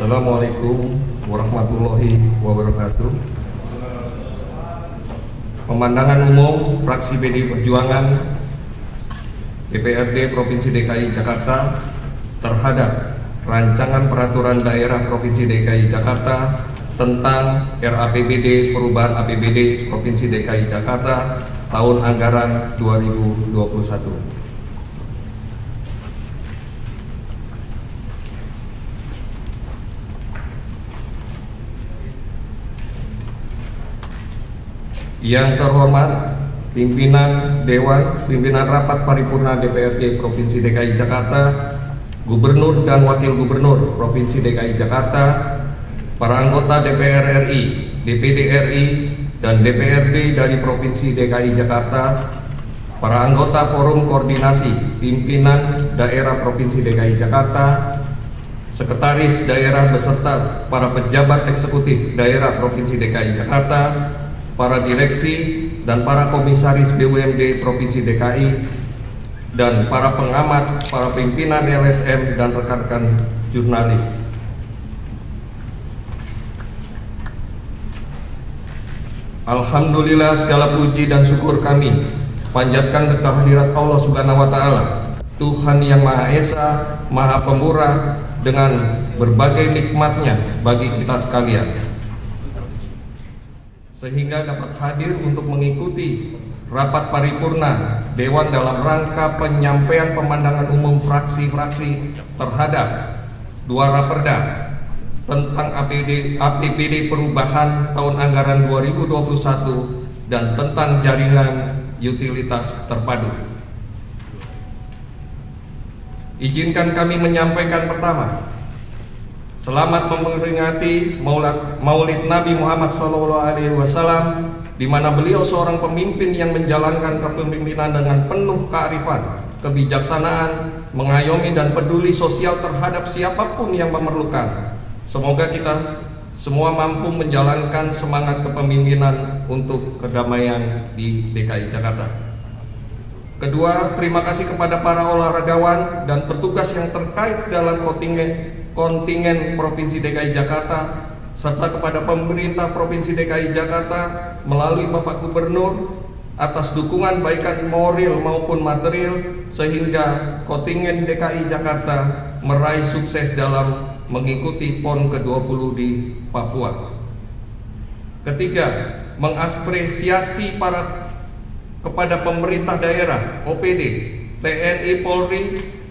Assalamualaikum warahmatullahi wabarakatuh. Pemandangan umum fraksi PDI Perjuangan DPRD Provinsi DKI Jakarta terhadap rancangan peraturan daerah Provinsi DKI Jakarta tentang RAPBD perubahan APBD Provinsi DKI Jakarta tahun anggaran 2021. Yang terhormat pimpinan Dewan, pimpinan Rapat Paripurna DPRD Provinsi DKI Jakarta, Gubernur dan Wakil Gubernur Provinsi DKI Jakarta, para anggota DPR RI, DPD RI, dan DPRD dari Provinsi DKI Jakarta, para anggota Forum Koordinasi Pimpinan Daerah Provinsi DKI Jakarta, Sekretaris Daerah beserta para pejabat eksekutif daerah Provinsi DKI Jakarta, para direksi dan para komisaris BUMD Provinsi DKI, dan para pengamat, para pimpinan LSM dan rekan-rekan jurnalis. Alhamdulillah, segala puji dan syukur kami panjatkan kehadirat Allah Subhanahu wa Ta'ala, Tuhan yang Maha Esa, Maha Pemurah, dengan berbagai nikmatnya bagi kita sekalian, sehingga dapat hadir untuk mengikuti rapat paripurna Dewan dalam rangka penyampaian pemandangan umum fraksi-fraksi terhadap dua raperda tentang APBD perubahan tahun anggaran 2021 dan tentang jaringan utilitas terpadu. Izinkan kami menyampaikan pertama, selamat memperingati Maulid Nabi Muhammad SAW, di mana beliau seorang pemimpin yang menjalankan kepemimpinan dengan penuh kearifan, kebijaksanaan, mengayomi dan peduli sosial terhadap siapapun yang memerlukan. Semoga kita semua mampu menjalankan semangat kepemimpinan untuk kedamaian di DKI Jakarta. Kedua, terima kasih kepada para olahragawan dan petugas yang terkait dalam kontingen Provinsi DKI Jakarta, serta kepada pemerintah Provinsi DKI Jakarta melalui Bapak Gubernur atas dukungan baikan moral maupun material, sehingga kontingen DKI Jakarta meraih sukses dalam mengikuti PON ke-20 di Papua. Ketiga, mengapresiasi kepada pemerintah daerah, OPD, TNI, Polri,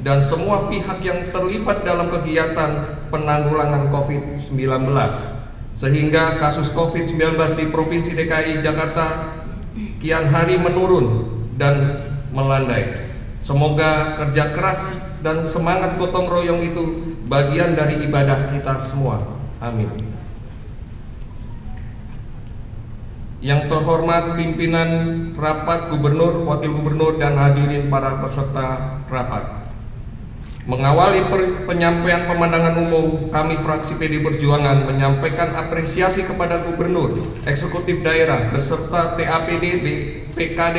dan semua pihak yang terlibat dalam kegiatan penanggulangan COVID-19, sehingga kasus COVID-19 di Provinsi DKI Jakarta kian hari menurun dan melandai. Semoga kerja keras dan semangat gotong royong itu bagian dari ibadah kita semua. Amin. Yang terhormat pimpinan rapat, gubernur, wakil gubernur, dan hadirin para peserta rapat. Mengawali penyampaian pemandangan umum, kami fraksi PDI Perjuangan menyampaikan apresiasi kepada gubernur, eksekutif daerah, beserta TAPD, PKD,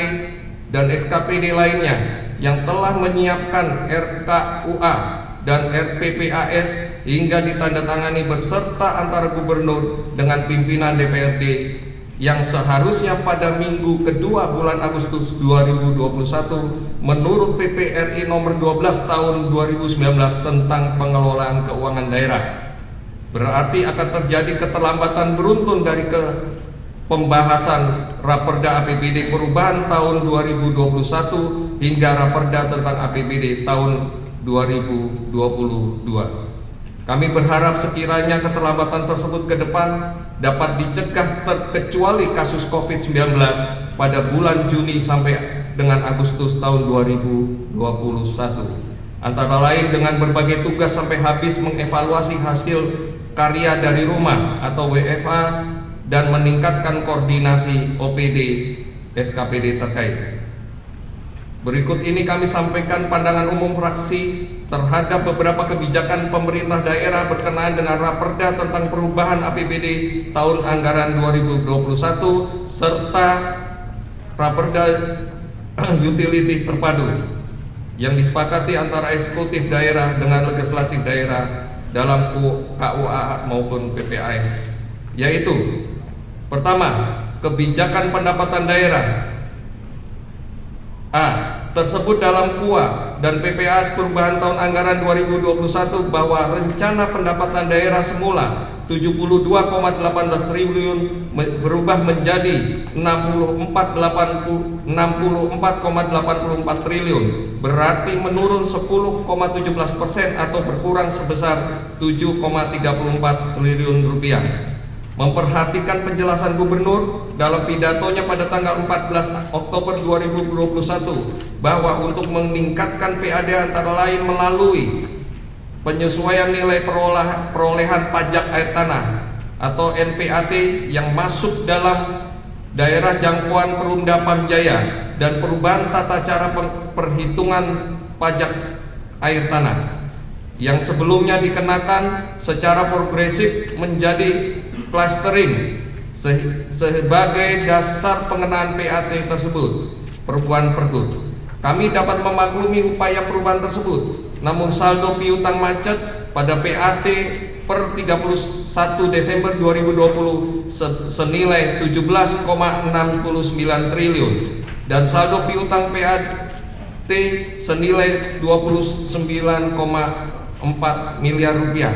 dan SKPD lainnya yang telah menyiapkan RKUA dan RPPAS hingga ditandatangani beserta antara gubernur dengan pimpinan DPRD, yang seharusnya pada minggu kedua bulan Agustus 2021 menurut PP RI nomor 12 tahun 2019 tentang pengelolaan keuangan daerah. Berarti akan terjadi keterlambatan beruntun dari pembahasan Raperda APBD perubahan tahun 2021 hingga Raperda tentang APBD tahun 2022. Kami berharap sekiranya keterlambatan tersebut ke depan dapat dicegah terkecuali kasus COVID-19 pada bulan Juni sampai dengan Agustus tahun 2021. Antara lain dengan berbagai tugas sampai habis mengevaluasi hasil karya dari rumah atau WFA dan meningkatkan koordinasi OPD SKPD terkait. Berikut ini kami sampaikan pandangan umum fraksi terhadap beberapa kebijakan pemerintah daerah berkenaan dengan Raperda tentang perubahan APBD tahun anggaran 2021 serta Raperda utility terpadu yang disepakati antara eksekutif daerah dengan legislatif daerah dalam KUA maupun PPAS, yaitu pertama, kebijakan pendapatan daerah. A. Tersebut dalam KUA dan PPAS perubahan tahun anggaran 2021 bahwa rencana pendapatan daerah semula 72,18 triliun berubah menjadi 64,84 triliun, berarti menurun 10,17% atau berkurang sebesar 7,34 triliun rupiah. Memperhatikan penjelasan gubernur dalam pidatonya pada tanggal 14 Oktober 2021 bahwa untuk meningkatkan PAD antara lain melalui penyesuaian nilai perolehan pajak air tanah atau NPAT yang masuk dalam daerah jangkauan Perumda Pamjaya dan perubahan tata cara perhitungan pajak air tanah yang sebelumnya dikenakan secara progresif menjadi clustering sebagai dasar pengenaan PAT tersebut. Perubahan pergub. Kami dapat memaklumi upaya perubahan tersebut, namun saldo piutang macet pada PAT per 31 Desember 2020 senilai 17,69 triliun dan saldo piutang PAT senilai 29,4 miliar rupiah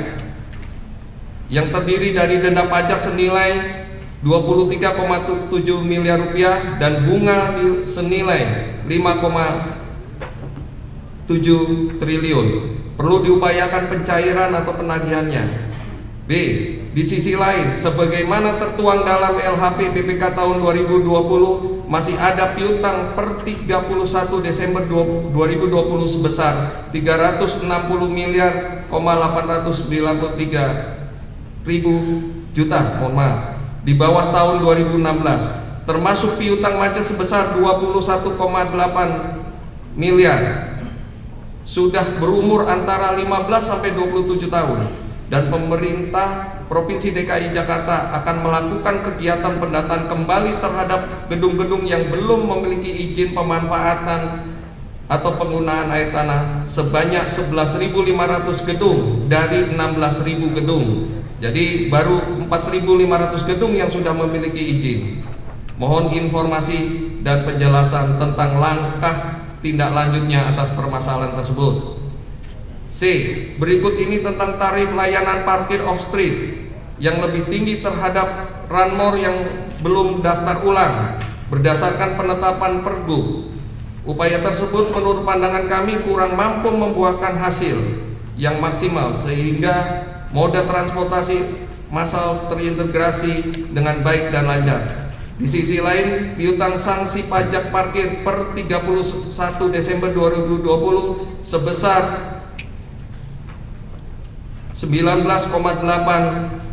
yang terdiri dari denda pajak senilai 23,7 miliar rupiah dan bunga senilai 5,7 triliun. Perlu diupayakan pencairan atau penagihannya. B. Di sisi lain, sebagaimana tertuang dalam LHP BPK tahun 2020, masih ada piutang per 31 Desember 2020 sebesar 360 miliar 893 ribu juta, di bawah tahun 2016, termasuk piutang macet sebesar 21,8 miliar sudah berumur antara 15 sampai 27 tahun. Dan pemerintah Provinsi DKI Jakarta akan melakukan kegiatan pendataan kembali terhadap gedung-gedung yang belum memiliki izin pemanfaatan atau penggunaan air tanah sebanyak 11.500 gedung dari 16.000 gedung. Jadi baru 4.500 gedung yang sudah memiliki izin. Mohon informasi dan penjelasan tentang langkah tindak lanjutnya atas permasalahan tersebut. C. Berikut ini tentang tarif layanan parkir off street yang lebih tinggi terhadap Ranmor yang belum daftar ulang berdasarkan penetapan Pergub. Upaya tersebut menurut pandangan kami kurang mampu membuahkan hasil yang maksimal sehingga moda transportasi massal terintegrasi dengan baik dan lancar. Di sisi lain, piutang sanksi pajak parkir per 31 Desember 2020 sebesar 19,8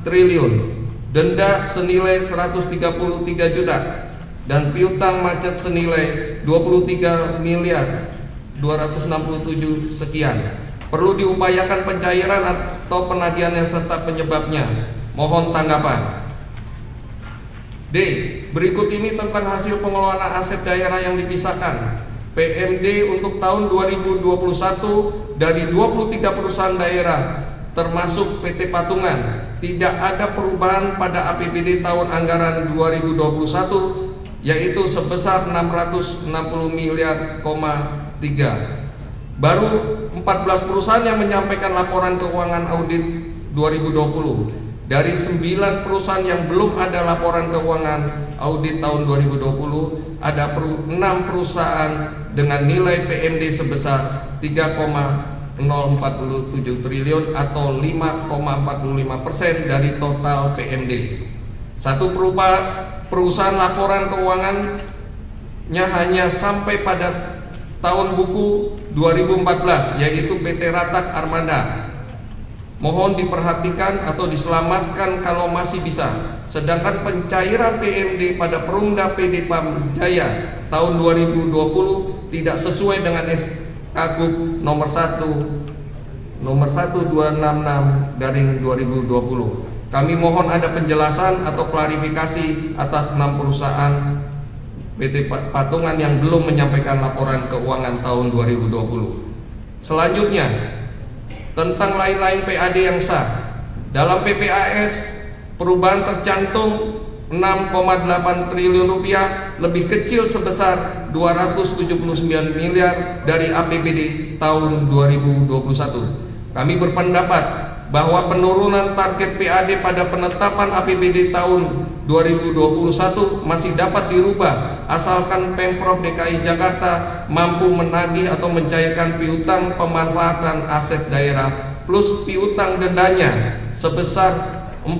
triliun, denda senilai 133 juta, dan piutang macet senilai 23 miliar 267 sekian. Perlu diupayakan pencairan atau penagihannya serta penyebabnya. Mohon tanggapan. D. Berikut ini tentang hasil pengelolaan aset daerah yang dipisahkan. PMD untuk tahun 2021 dari 23 perusahaan daerah termasuk PT Patungan, tidak ada perubahan pada APBD tahun anggaran 2021 yaitu sebesar 660 miliar, baru 14 perusahaan yang menyampaikan laporan keuangan audit 2020. Dari 9 perusahaan yang belum ada laporan keuangan audit tahun 2020, ada 6 perusahaan dengan nilai PMD sebesar 3,047 triliun atau 5,45% dari total PMD. Satu perusahaan laporan keuangannya hanya sampai pada tahun buku 2014 yaitu PT Ratak Armada. Mohon diperhatikan atau diselamatkan kalau masih bisa. Sedangkan pencairan PMD pada Perumda PD Pamjaya tahun 2020 tidak sesuai dengan SK nomor 1266/2020. Kami mohon ada penjelasan atau klarifikasi atas 6 perusahaan PT Patungan yang belum menyampaikan laporan keuangan tahun 2020. Selanjutnya, tentang lain-lain PAD yang sah. Dalam PPAS, perubahan tercantum 6,8 triliun rupiah lebih kecil sebesar 279 miliar dari APBD tahun 2021. Kami berpendapat bahwa penurunan target PAD pada penetapan APBD tahun 2021 masih dapat dirubah asalkan Pemprov DKI Jakarta mampu menagih atau mencairkan piutang pemanfaatan aset daerah plus piutang dendanya sebesar 47,5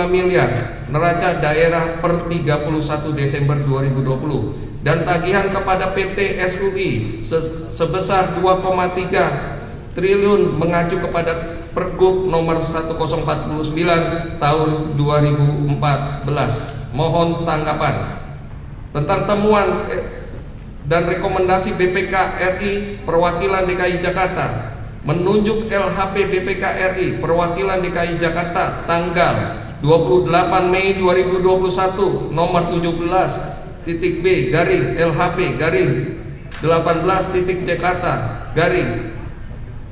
miliar neraca daerah per 31 Desember 2020 dan tagihan kepada PT SUI sebesar 2,3 triliun mengacu kepada Pergub nomor 1049 tahun 2014. Mohon tanggapan tentang temuan dan rekomendasi BPK RI perwakilan DKI Jakarta menunjuk LHP BPK RI perwakilan DKI Jakarta tanggal 28 Mei 2021 nomor 17.B garing LHP garing 18 Jakarta garing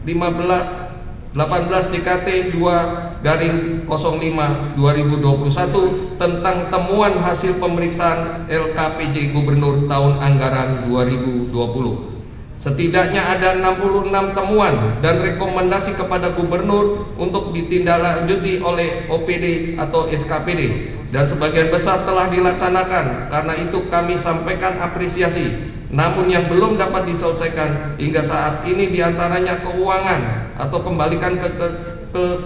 18 DKT 2 garing 05 2021 tentang temuan hasil pemeriksaan LKPJ Gubernur tahun anggaran 2020. Setidaknya ada 66 temuan dan rekomendasi kepada Gubernur untuk ditindaklanjuti oleh OPD atau SKPD dan sebagian besar telah dilaksanakan. Karena itu kami sampaikan apresiasi. Namun yang belum dapat diselesaikan hingga saat ini diantaranya keuangan atau kembalikan ke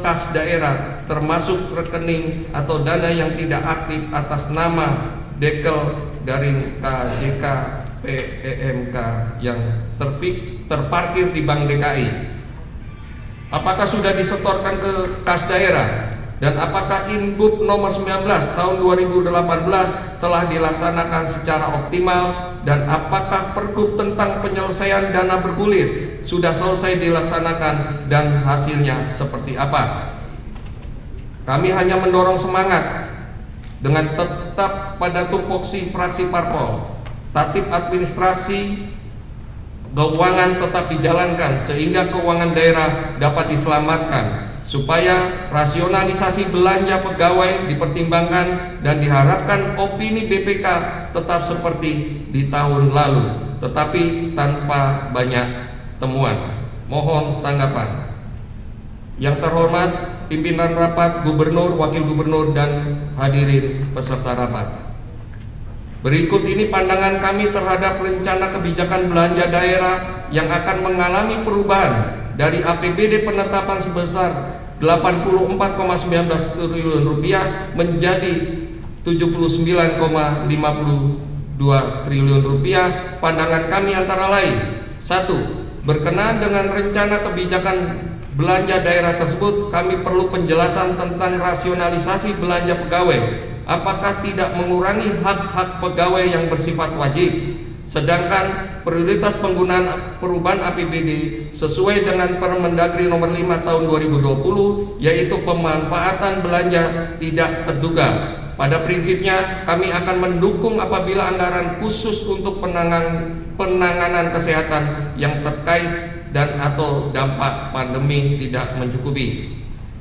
kas daerah termasuk rekening atau dana yang tidak aktif atas nama Dekel garing KJK PEMK yang terparkir di Bank DKI. Apakah sudah disetorkan ke kas daerah? Dan apakah Inbud nomor 19 tahun 2018 telah dilaksanakan secara optimal? Dan apakah Pergub tentang penyelesaian dana bergulir sudah selesai dilaksanakan dan hasilnya seperti apa? Kami hanya mendorong semangat dengan tetap pada tupoksi fraksi parpol. Tatip administrasi keuangan tetap dijalankan sehingga keuangan daerah dapat diselamatkan, supaya rasionalisasi belanja pegawai dipertimbangkan dan diharapkan opini BPK tetap seperti di tahun lalu, tetapi tanpa banyak temuan. Mohon tanggapan. Yang terhormat pimpinan rapat, Gubernur, Wakil Gubernur, dan hadirin peserta rapat. Berikut ini pandangan kami terhadap rencana kebijakan belanja daerah yang akan mengalami perubahan dari APBD penetapan sebesar 84,19 triliun rupiah menjadi 79,52 triliun rupiah. Pandangan kami antara lain: 1. Berkenaan dengan rencana kebijakan belanja daerah tersebut, kami perlu penjelasan tentang rasionalisasi belanja pegawai. Apakah tidak mengurangi hak-hak pegawai yang bersifat wajib? Sedangkan prioritas penggunaan perubahan APBD sesuai dengan Permendagri nomor 5 tahun 2020, yaitu pemanfaatan belanja tidak terduga. Pada prinsipnya kami akan mendukung apabila anggaran khusus untuk penanganan kesehatan yang terkait dan atau dampak pandemi tidak mencukupi.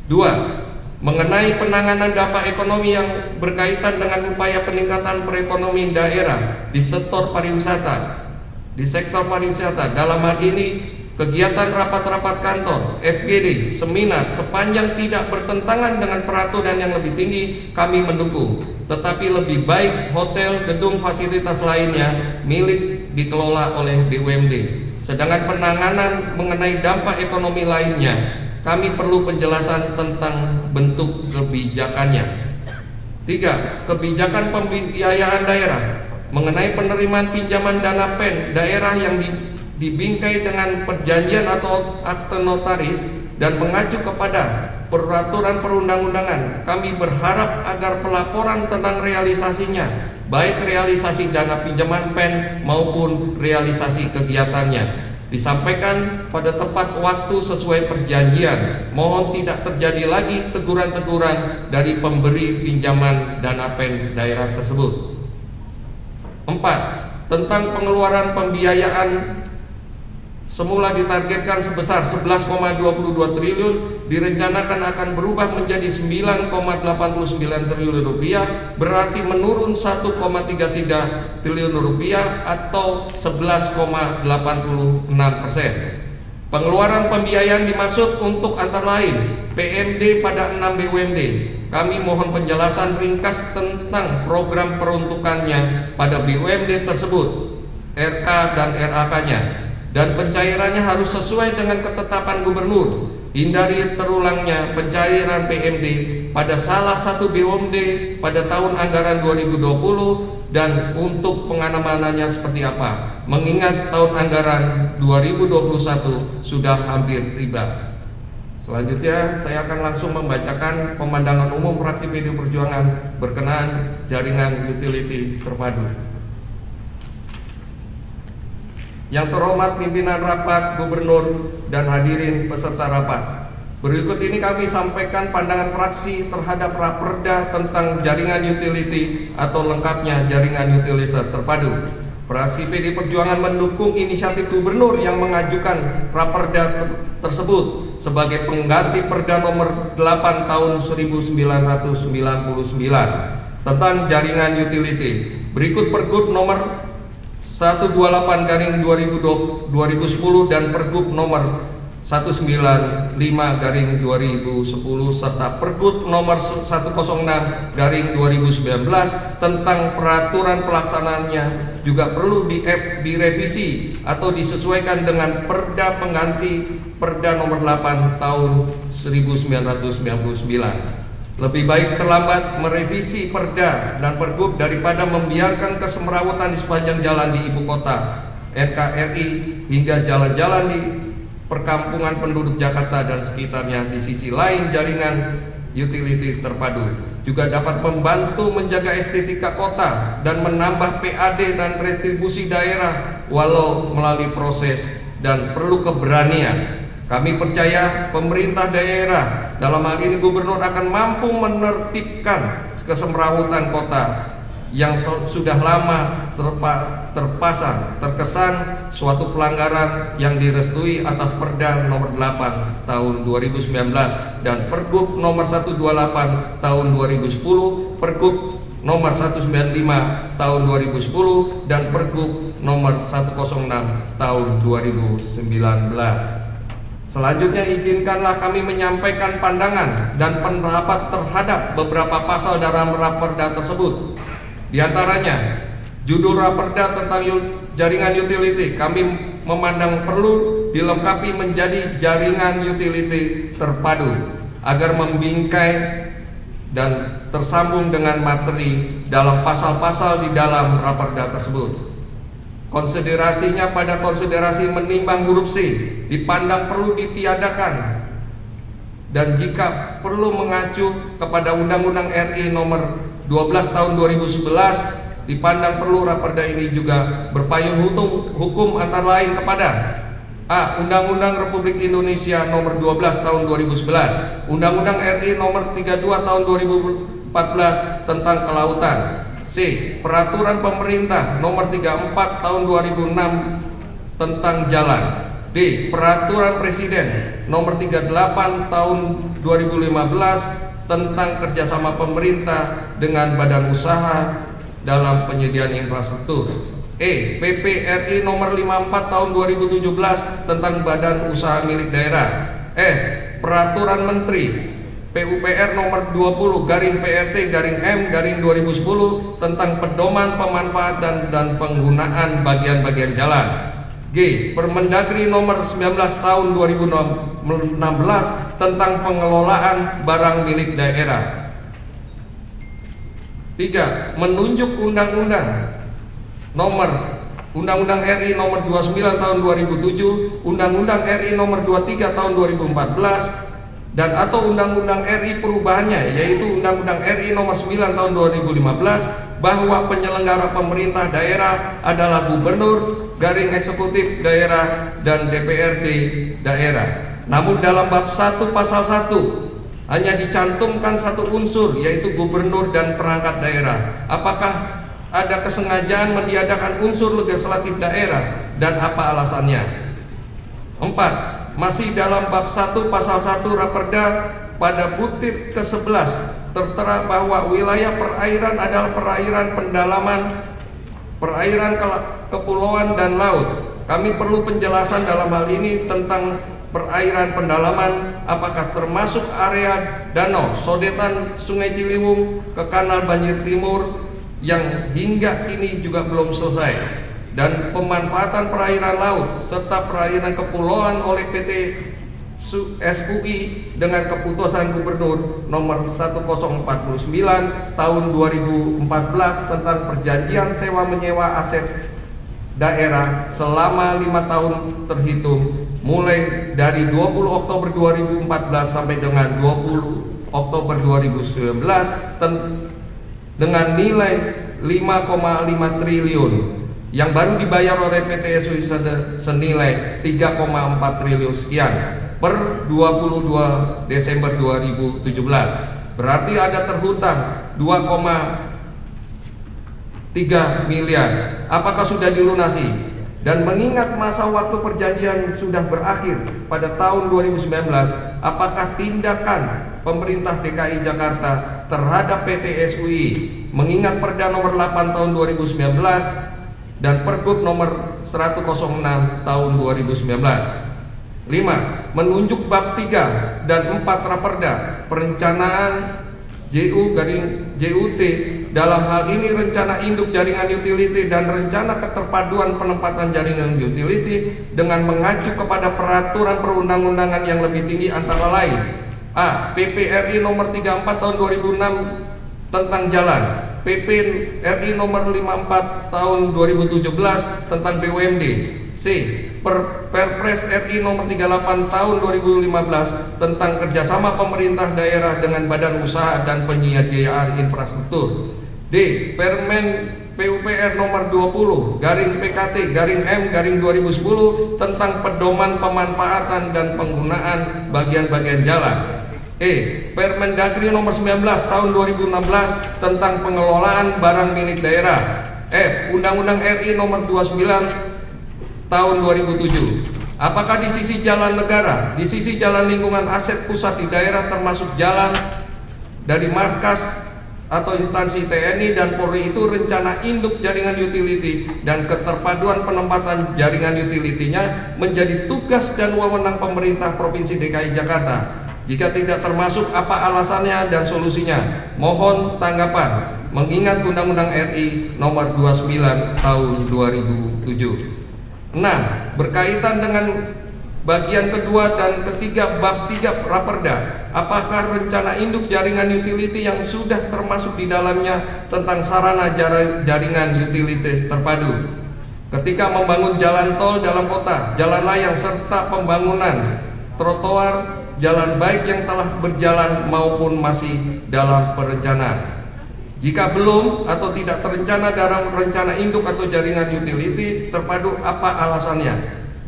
2. Mengenai penanganan dampak ekonomi yang berkaitan dengan upaya peningkatan perekonomian daerah di sektor pariwisata. Dalam hal ini, kegiatan rapat-rapat kantor, FGD, seminar sepanjang tidak bertentangan dengan peraturan yang lebih tinggi kami mendukung. Tetapi lebih baik hotel, gedung, fasilitas lainnya milik dikelola oleh BUMD. Sedangkan penanganan mengenai dampak ekonomi lainnya, kami perlu penjelasan tentang bentuk kebijakannya. 3. Kebijakan pembiayaan daerah mengenai penerimaan pinjaman dana PEN daerah yang dibingkai dengan perjanjian atau akte notaris dan mengacu kepada peraturan perundang-undangan. Kami berharap agar pelaporan tentang realisasinya, baik realisasi dana pinjaman PEN maupun realisasi kegiatannya, disampaikan pada tepat waktu sesuai perjanjian. Mohon tidak terjadi lagi teguran-teguran dari pemberi pinjaman dana PEN daerah tersebut. 4. Tentang pengeluaran pembiayaan semula ditargetkan sebesar 11,22 triliun direncanakan akan berubah menjadi 9,89 triliun rupiah, berarti menurun 1,33 triliun rupiah atau 11,86%. Pengeluaran pembiayaan dimaksud untuk antara lain PMD pada 6 BUMD. Kami mohon penjelasan ringkas tentang program peruntukannya pada BUMD tersebut, RK dan RAK-nya, dan pencairannya harus sesuai dengan ketetapan gubernur. Hindari terulangnya pencairan PMD pada salah satu BUMD pada tahun anggaran 2020 dan untuk pengamanannya seperti apa, mengingat tahun anggaran 2021 sudah hampir tiba. Selanjutnya saya akan langsung membacakan pemandangan umum fraksi PDI Perjuangan berkenaan jaringan utility terpadu. Yang terhormat pimpinan rapat, gubernur, dan hadirin peserta rapat. Berikut ini kami sampaikan pandangan fraksi terhadap Raperda tentang jaringan utility atau lengkapnya jaringan utility terpadu. Fraksi PDI Perjuangan mendukung inisiatif gubernur yang mengajukan Raperda tersebut sebagai pengganti Perda nomor 8 tahun 1999 tentang jaringan utility. Berikut Pergub nomor 128/2010 dan Pergub nomor 195/2010 serta Pergub nomor 106/2019 tentang peraturan pelaksanaannya juga perlu direvisi atau disesuaikan dengan Perda pengganti Perda nomor 8 tahun 1999. Lebih baik terlambat merevisi Perda dan Pergub daripada membiarkan kesemrawutan di sepanjang jalan di ibu kota NKRI hingga jalan-jalan di perkampungan penduduk Jakarta dan sekitarnya. Di sisi lain, jaringan utility terpadu juga dapat membantu menjaga estetika kota dan menambah PAD dan retribusi daerah walau melalui proses dan perlu keberanian. Kami percaya pemerintah daerah, dalam hal ini gubernur, akan mampu menertibkan kesemrawutan kota yang sudah lama terkesan suatu pelanggaran yang direstui atas Perda nomor 8 tahun 2019 dan Pergub nomor 128 tahun 2010, Pergub nomor 195 tahun 2010 dan Pergub nomor 106 tahun 2019. Selanjutnya izinkanlah kami menyampaikan pandangan dan pendapat terhadap beberapa pasal dalam Raperda tersebut. Di antaranya, judul Raperda tentang jaringan utility kami memandang perlu dilengkapi menjadi jaringan utility terpadu agar membingkai dan tersambung dengan materi dalam pasal-pasal di dalam Raperda tersebut. Konsiderasinya pada konsiderasi menimbang huruf C dipandang perlu ditiadakan, dan jika perlu mengacu kepada Undang-Undang RI nomor 12 tahun 2011 dipandang perlu Raperda ini juga berpayung hukum antara lain kepada A. Undang-Undang Republik Indonesia nomor 12 tahun 2011, Undang-Undang RI nomor 32 tahun 2014 tentang kelautan. C. Peraturan Pemerintah nomor 34 tahun 2006 tentang jalan. D. Peraturan Presiden nomor 38 tahun 2015 tentang kerjasama pemerintah dengan badan usaha dalam penyediaan infrastruktur. E. PP RI nomor 54 tahun 2017 tentang badan usaha milik daerah. F. Peraturan Menteri PUPR nomor 20/PRT/M/2010 tentang pedoman pemanfaatan dan penggunaan bagian-bagian jalan. G. Permendagri nomor 19 tahun 2016 tentang pengelolaan barang milik daerah. 3. Menunjuk Undang-Undang RI nomor 29 tahun 2007, Undang-Undang RI nomor 23 tahun 2014 dan atau Undang-Undang RI perubahannya, yaitu Undang-Undang RI nomor 9 tahun 2015 bahwa penyelenggara pemerintah daerah adalah gubernur, garing eksekutif daerah, dan DPRD daerah. Namun dalam bab 1 pasal 1 hanya dicantumkan satu unsur, yaitu gubernur dan perangkat daerah. Apakah ada kesengajaan meniadakan unsur legislatif daerah dan apa alasannya? 4. Masih dalam bab 1 pasal 1 Raperda pada butir ke-11 tertera bahwa wilayah perairan adalah perairan pendalaman, perairan kepulauan dan laut. Kami perlu penjelasan dalam hal ini tentang perairan pendalaman, apakah termasuk area danau, sodetan Sungai Ciliwung ke Kanal Banjir Timur yang hingga kini juga belum selesai, dan pemanfaatan perairan laut serta perairan kepulauan oleh PT SUI dengan keputusan Gubernur nomor 1049 tahun 2014 tentang perjanjian sewa menyewa aset daerah selama 5 tahun terhitung mulai dari 20 Oktober 2014 sampai dengan 20 Oktober 2019 dengan nilai 5,5 triliun yang baru dibayar oleh PT SUI senilai 3,4 triliun sekian per 22 Desember 2017. Berarti ada terhutang 2,3 miliar. Apakah sudah dilunasi? Dan mengingat masa waktu perjanjian sudah berakhir pada tahun 2019, apakah tindakan pemerintah DKI Jakarta terhadap PT SUI mengingat Perda nomor 8 tahun 2019 dan Pergub nomor 106 tahun 2019? 5. Menunjuk bab 3 dan 4 Raperda perencanaan JUT dalam hal ini rencana induk jaringan utility dan rencana keterpaduan penempatan jaringan utility dengan mengacu kepada peraturan perundang-undangan yang lebih tinggi antara lain: A. PP RI nomor 34 tahun 2006 tentang jalan, PP RI nomor 54 tahun 2017 tentang BUMD, C. Perpres RI nomor 38 tahun 2015 tentang kerjasama pemerintah daerah dengan badan usaha dan penyediaan infrastruktur, D. Permen PUPR nomor 20 PKT M 2010 tentang pedoman pemanfaatan dan penggunaan bagian-bagian jalan, E. Permendagri nomor 19 tahun 2016 tentang pengelolaan barang milik daerah, F. Undang-Undang RI nomor 29 tahun 2007. Apakah di sisi jalan negara, di sisi jalan lingkungan aset pusat di daerah termasuk jalan dari markas atau instansi TNI dan Polri itu rencana induk jaringan utility dan keterpaduan penempatan jaringan utility-nya menjadi tugas dan wewenang pemerintah Provinsi DKI Jakarta? Jika tidak termasuk, apa alasannya dan solusinya? Mohon tanggapan mengingat Undang-Undang RI nomor 29 tahun 2007. 6. Berkaitan dengan bagian kedua dan ketiga bab 3 Raperda, apakah rencana induk jaringan utility yang sudah termasuk di dalamnya tentang sarana jaringan utilities terpadu ketika membangun jalan tol dalam kota, jalan layang serta pembangunan trotoar, jalan baik yang telah berjalan maupun masih dalam perencanaan? Jika belum atau tidak terencana dalam rencana induk atau jaringan utility terpadu, apa alasannya?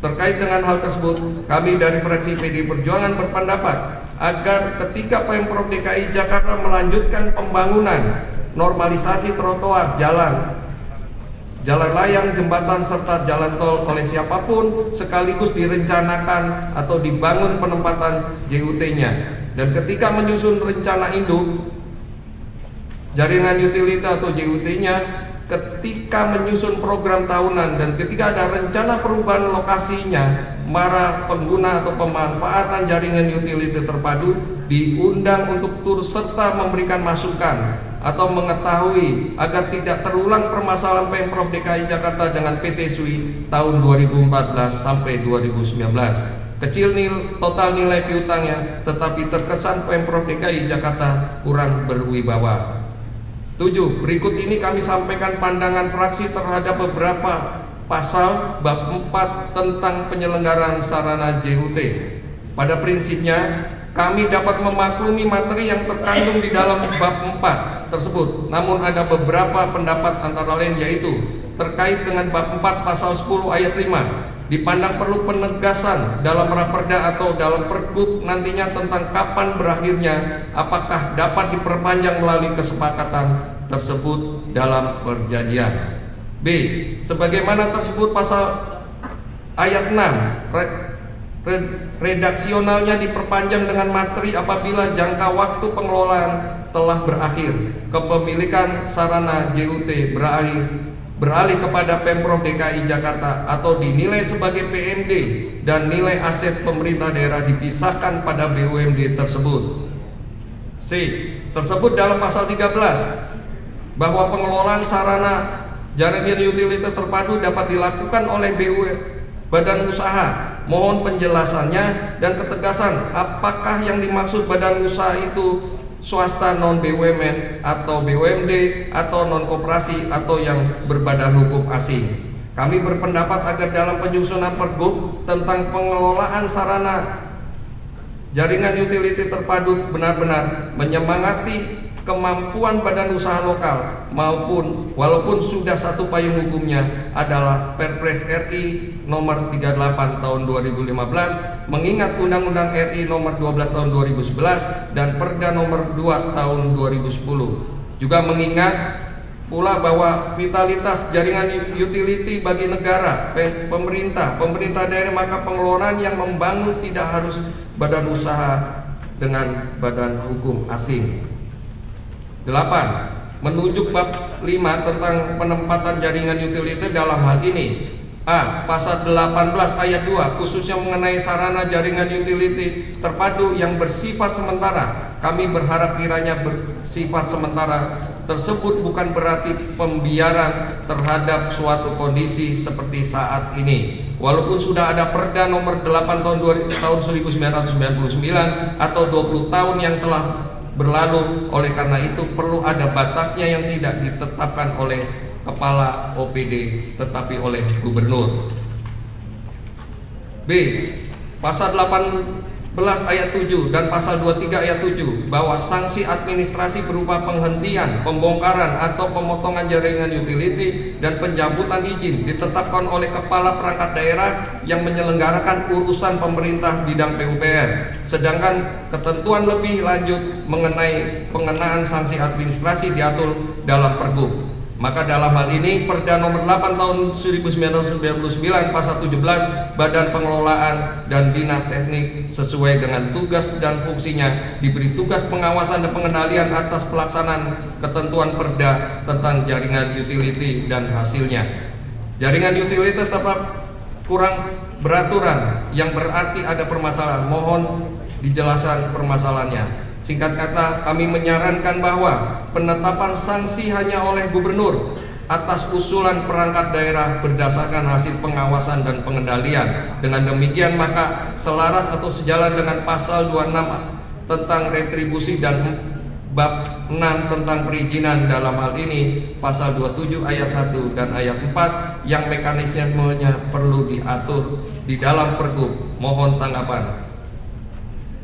Terkait dengan hal tersebut, kami dari fraksi PD Perjuangan berpendapat agar ketika Pemprov DKI Jakarta melanjutkan pembangunan normalisasi trotoar, jalan layang, jembatan serta jalan tol oleh siapapun, sekaligus direncanakan atau dibangun penempatan JUT-nya. Dan ketika menyusun rencana induk jaringan utility atau JUT-nya, ketika menyusun program tahunan dan ketika ada rencana perubahan lokasinya, para pengguna atau pemanfaatan jaringan utility terpadu diundang untuk turut serta memberikan masukan atau mengetahui agar tidak terulang permasalahan Pemprov DKI Jakarta dengan PT SUI tahun 2014 sampai 2019. Kecil total nilai piutangnya, tetapi terkesan Pemprov DKI Jakarta kurang berwibawa. 7. Berikut ini kami sampaikan pandangan fraksi terhadap beberapa pasal bab 4 tentang penyelenggaraan sarana JUT. Pada prinsipnya, kami dapat memaklumi materi yang terkandung di dalam bab 4 tersebut. Namun ada beberapa pendapat antara lain yaitu terkait dengan bab 4 pasal 10 ayat 5. Dipandang perlu penegasan dalam Raperda atau dalam Pergub nantinya tentang kapan berakhirnya, apakah dapat diperpanjang melalui kesepakatan tersebut dalam perjanjian. B. Sebagaimana tersebut pasal ayat 6 redaksionalnya diperpanjang dengan materi apabila jangka waktu pengelolaan telah berakhir, kepemilikan sarana JUT beralih kepada Pemprov DKI Jakarta atau dinilai sebagai PMD dan nilai aset pemerintah daerah dipisahkan pada BUMD tersebut. C. Tersebut dalam pasal 13 bahwa pengelolaan sarana jaringan utility terpadu dapat dilakukan oleh badan usaha. Mohon penjelasannya dan ketegasan apakah yang dimaksud badan usaha itu swasta non BUMN atau BUMD atau non koperasi atau yang berbadan hukum asing. Kami berpendapat agar dalam penyusunan Pergub tentang pengelolaan sarana jaringan utility terpadu benar-benar menyemangati kemampuan badan usaha lokal walaupun sudah satu payung hukumnya adalah Perpres RI nomor 38 tahun 2015, mengingat Undang-Undang RI nomor 12 tahun 2011 dan Perda nomor 2 tahun 2010. Juga mengingat pula bahwa vitalitas jaringan utility bagi negara, pemerintah daerah, maka pengelolaan yang membangun tidak harus badan usaha dengan badan hukum asing. 8. Menunjuk bab 5 tentang penempatan jaringan utility dalam hal ini. A. Pasal 18 ayat 2 khususnya mengenai sarana jaringan utility terpadu yang bersifat sementara. Kami berharap kiranya bersifat sementara tersebut bukan berarti pembiaran terhadap suatu kondisi seperti saat ini. Walaupun sudah ada Perda nomor 8 tahun 1999 atau 20 tahun yang telah berlalu, oleh karena itu perlu ada batasnya yang tidak ditetapkan oleh kepala OPD tetapi oleh gubernur. B. Pasal 18 ayat 7 dan pasal 23 ayat 7 bahwa sanksi administrasi berupa penghentian, pembongkaran atau pemotongan jaringan utility dan pencabutan izin ditetapkan oleh kepala perangkat daerah yang menyelenggarakan urusan pemerintah bidang PUPR. Sedangkan ketentuan lebih lanjut mengenai pengenaan sanksi administrasi diatur dalam Pergub. Maka dalam hal ini Perda nomor 8 tahun 1999 pasal 17 Badan Pengelolaan dan Dinas Teknik sesuai dengan tugas dan fungsinya diberi tugas pengawasan dan pengendalian atas pelaksanaan ketentuan Perda tentang jaringan utility dan hasilnya. Jaringan utility tetap kurang beraturan yang berarti ada permasalahan. Mohon dijelaskan permasalahannya. Singkat kata, kami menyarankan bahwa penetapan sanksi hanya oleh gubernur atas usulan perangkat daerah berdasarkan hasil pengawasan dan pengendalian. Dengan demikian maka selaras atau sejalan dengan pasal 26 tentang retribusi dan bab 6 tentang perizinan, dalam hal ini pasal 27 ayat 1 dan ayat 4 yang mekanismenya perlu diatur di dalam Pergub. Mohon tanggapan.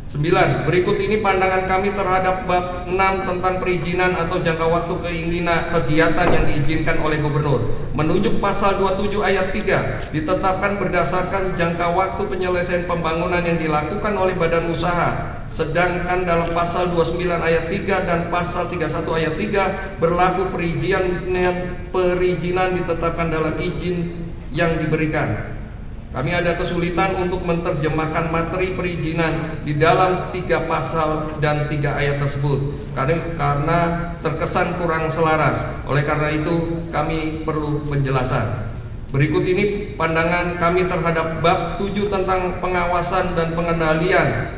9. Berikut ini pandangan kami terhadap bab 6 tentang perizinan atau jangka waktu kegiatan yang diizinkan oleh gubernur. Menunjuk pasal 27 ayat 3 ditetapkan berdasarkan jangka waktu penyelesaian pembangunan yang dilakukan oleh badan usaha. Sedangkan dalam pasal 29 ayat 3 dan pasal 31 ayat 3 berlaku perizinan ditetapkan dalam izin yang diberikan. Kami ada kesulitan untuk menerjemahkan materi perizinan di dalam 3 pasal dan 3 ayat tersebut karena terkesan kurang selaras. Oleh karena itu kami perlu penjelasan. Berikut ini pandangan kami terhadap bab 7 tentang pengawasan dan pengendalian,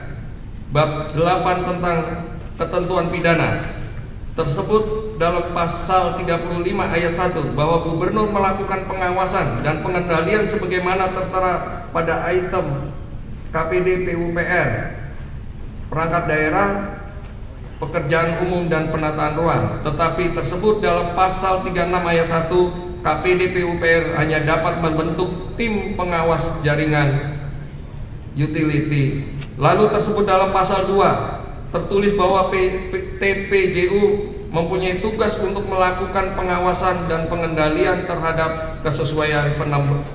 bab 8 tentang ketentuan pidana. Tersebut dalam pasal 35 ayat 1 bahwa gubernur melakukan pengawasan dan pengendalian sebagaimana tertera pada item KPD PUPR, perangkat daerah, pekerjaan umum dan penataan ruang. Tetapi tersebut dalam pasal 36 ayat 1 KPD PUPR hanya dapat membentuk tim pengawas jaringan utility. Lalu tersebut dalam pasal 2 tertulis bahwa TPJU mempunyai tugas untuk melakukan pengawasan dan pengendalian terhadap kesesuaian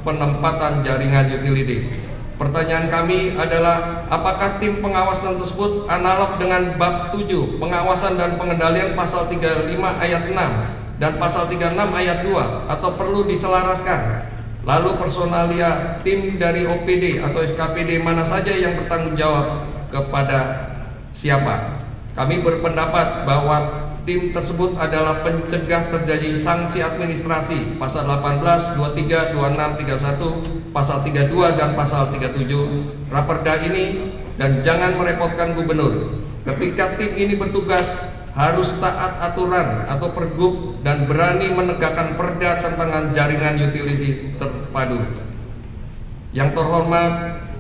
penempatan jaringan utility. Pertanyaan kami adalah, apakah tim pengawasan tersebut analog dengan bab 7 pengawasan dan pengendalian pasal 35 ayat 6 dan pasal 36 ayat 2 atau perlu diselaraskan? Lalu personalia tim dari OPD atau SKPD mana saja yang bertanggung jawab kepada siapa? Kami berpendapat bahwa tim tersebut adalah pencegah terjadi sanksi administrasi pasal 18, 23, 26, 31, pasal 32 dan pasal 37 Raperda ini, dan jangan merepotkan gubernur. Ketika tim ini bertugas harus taat aturan atau pergub dan berani menegakkan perda tentang jaringan utility terpadu. Yang terhormat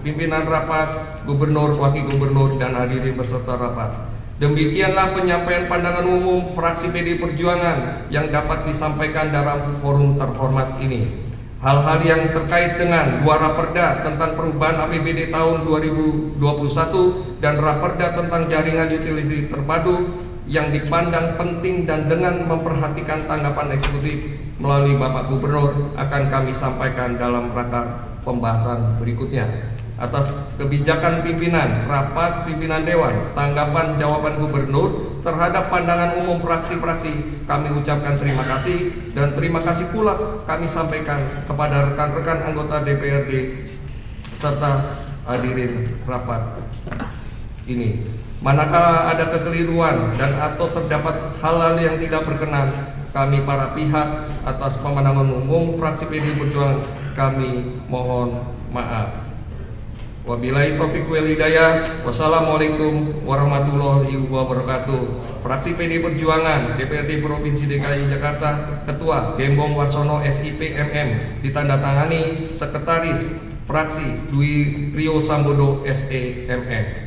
pimpinan rapat, gubernur, wakil gubernur, dan hadirin beserta rapat. Demikianlah penyampaian pandangan umum fraksi PD Perjuangan yang dapat disampaikan dalam forum terhormat ini. Hal-hal yang terkait dengan dua Raperda tentang perubahan APBD tahun 2021 dan Raperda tentang jaringan utility terpadu yang dipandang penting dan dengan memperhatikan tanggapan eksekutif melalui Bapak Gubernur akan kami sampaikan dalam rangka pembahasan berikutnya. Atas kebijakan pimpinan, rapat pimpinan Dewan, tanggapan jawaban Gubernur terhadap pandangan umum fraksi-fraksi, kami ucapkan terima kasih, dan terima kasih pula kami sampaikan kepada rekan-rekan anggota DPRD serta hadirin rapat ini. Manakala ada kekeliruan dan atau terdapat hal-hal yang tidak berkenan, kami para pihak atas pemenangan umum fraksi PD Perjuangan kami mohon maaf. Wabillahi taufiq wal hidayah. Wassalamualaikum warahmatullahi wabarakatuh. Fraksi PD Perjuangan DPRD Provinsi DKI Jakarta, Ketua Gembong Warsono SIP MM, ditandatangani Sekretaris Fraksi Dwi Rio Sambodo SE MM.